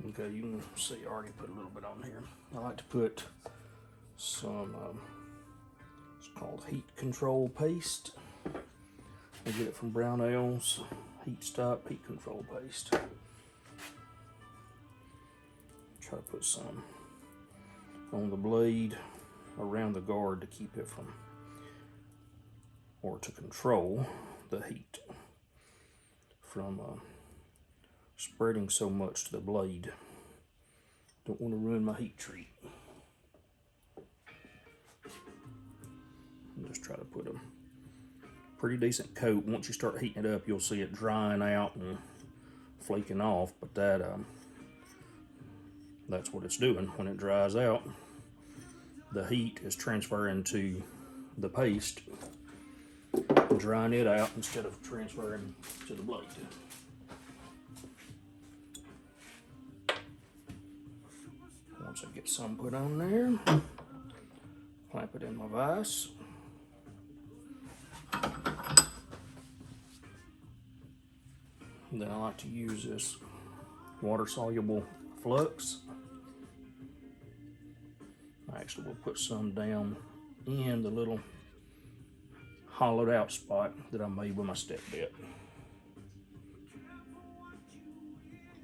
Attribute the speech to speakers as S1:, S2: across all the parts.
S1: Okay, you can see I already put a little bit on here. I like to put some, it's called heat control paste. I get it from Brownells, heat stop, heat control paste. Try to put some on the blade around the guard to keep it from, or to control the heat from spreading so much to the blade. Don't want to ruin my heat treat. Just try to put a pretty decent coat. Once you start heating it up, you'll see it drying out and flaking off, but that's what it's doing. When it dries out, the heat is transferring to the paste, drying it out instead of transferring to the blade. Once I get some put on there, clamp it in my vise. Then I like to use this water-soluble flux. I actually will put some down in the little hollowed out spot that I made with my step bit.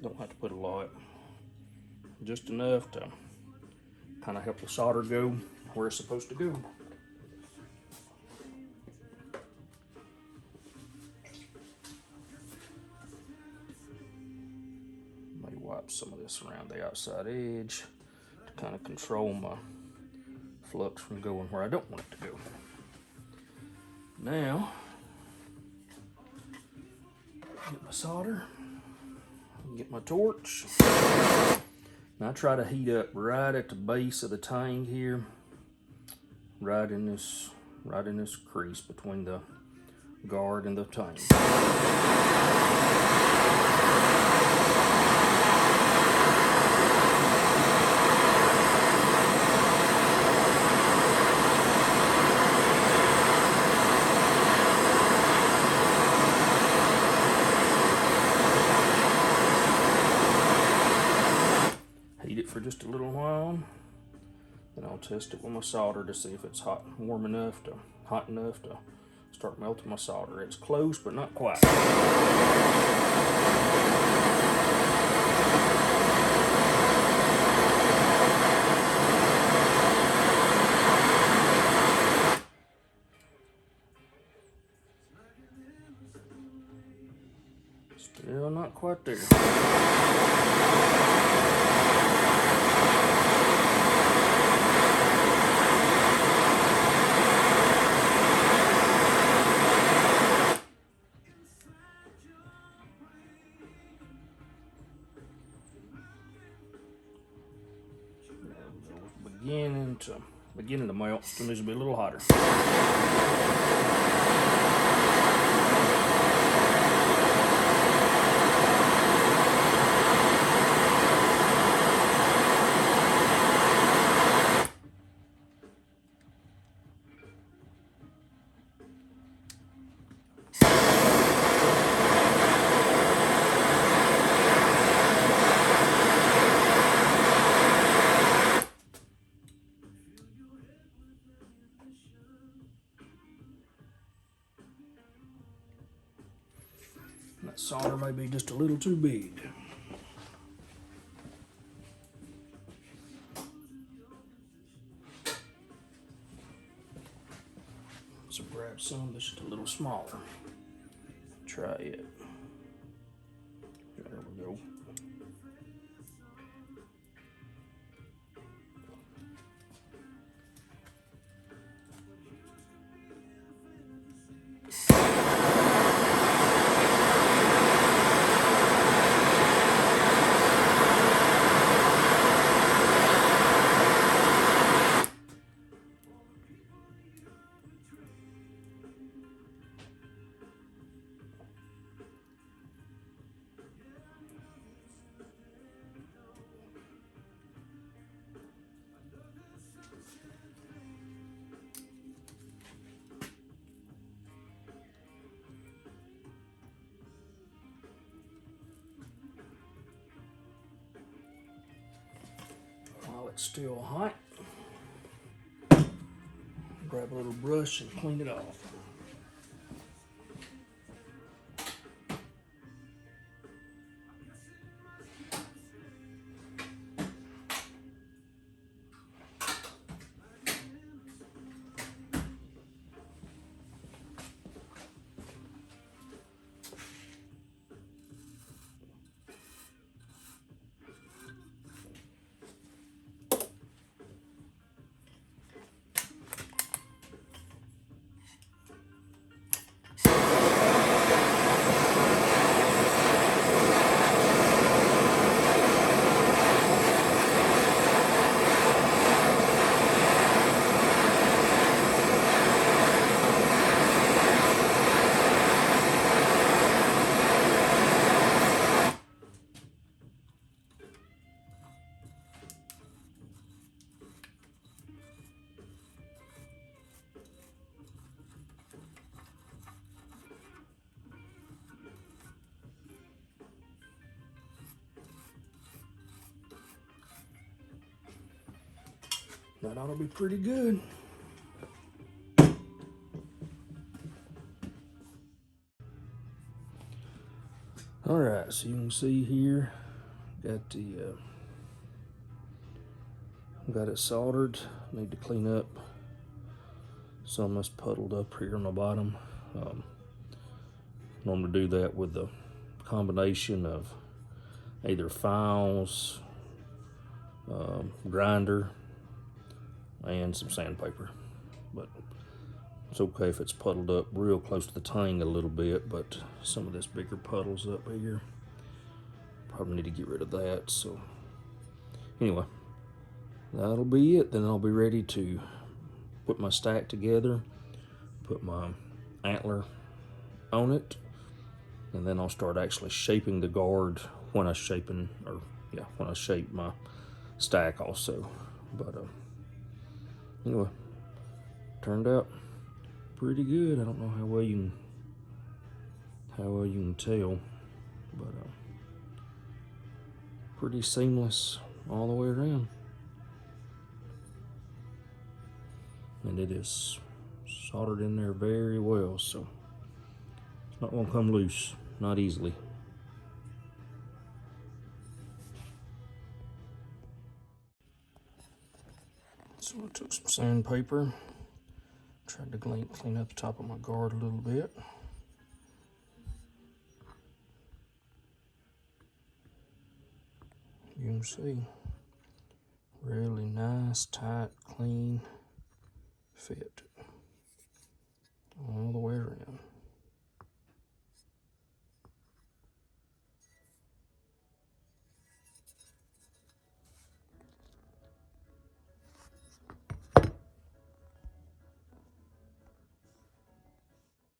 S1: Don't have to put a lot, just enough to kind of help the solder go where it's supposed to go. May wipe some of this around the outside edge to kind of control my flux from going where I don't want it to go. Now, get my solder, get my torch. Now I try to heat up right at the base of the tang here, right in this crease between the guard and the tang. For just a little while, then I'll test it with my solder to see if it's hot enough to start melting my solder. It's close, but not quite. Still not quite there. Beginning to melt. Still needs to be a little hotter. That solder may be just a little too big. So grab some that's just a little smaller. Try it. There we go. it's still hot. Grab a little brush and clean it off. That ought to be pretty good. All right, so you can see here, got it soldered. Need to clean up some that's puddled up here on the bottom. Normally do that with the combination of either files, grinder, and some sandpaper. But it's okay if it's puddled up real close to the tang a little bit, but some of this bigger puddles up here, probably need to get rid of that. So anyway, that'll be it. Then I'll be ready to put my stack together, put my antler on it, and then I'll start actually shaping the guard when I shape my stack also. But anyway, turned out pretty good. I don't know how well you can tell, but pretty seamless all the way around. And it is soldered in there very well, so it's not gonna come loose, not easily. So I took some sandpaper, tried to clean up the top of my guard a little bit. You can see, really nice, tight, clean fit all the way around.